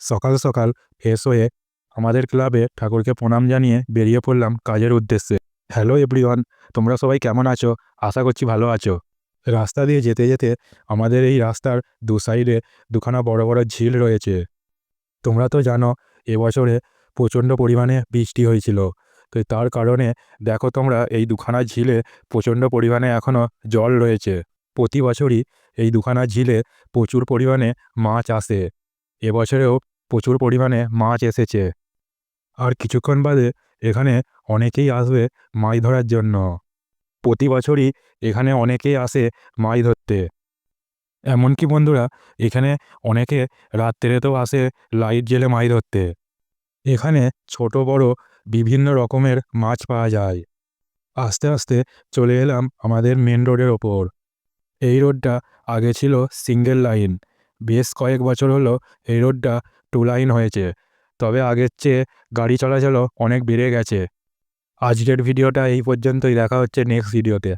সকাল সকাল ফ্রেশ হয়ে আমাদের ক্লাবে ঠাকুরকে প্রণাম জানিয়ে বেরিয়ে পড়লাম কাজের উদ্দেশ্যে। হ্যালো এভরিওয়ান, তোমরা সবাই কেমন আছো? আশা করছি ভালো আছো। রাস্তা দিয়ে যেতে যেতে আমাদের এই রাস্তার দু সাইডে দুখানা বড় বড় ঝিল রয়েছে। তোমরা তো জানো এবছরে প্রচণ্ড পরিমাণে বৃষ্টি হয়েছিল, তো তার কারণে দেখো তোমরা এই দুখানা ঝিলে প্রচণ্ড পরিমাণে এখনও জল রয়েছে। প্রতি বছরই এই দুখানা ঝিলে প্রচুর পরিমাণে মাছ আসে। এবছরেও প্রচুর পরিমাণে মাছ এসেছে। আর কিছুক্ষণ বাদে এখানে অনেকেই আসবে মাছ ধরার জন্য। প্রতি বছরই এখানে অনেকেই আসে মাছ ধরতে। এমনকি বন্ধুরা, এখানে অনেকে রাত্রেতেও আসে লাইট জ্বেলে মাছ ধরতে। এখানে ছোট বড় বিভিন্ন রকমের মাছ পাওয়া যায়। আস্তে আস্তে চলে এলাম আমাদের মেন রোডের ওপর। এই রোডটা আগে ছিল সিঙ্গেল লাইন, বেশ কয়েক বছর হলো এই রোডটা 2 লাইন হয়েছে। তবে আগের চেয়ে গাড়ি চলাচলও অনেক বেড়ে গেছে। আজকের ভিডিওটা এই পর্যন্তই, দেখা হচ্ছে নেক্সট ভিডিওতে।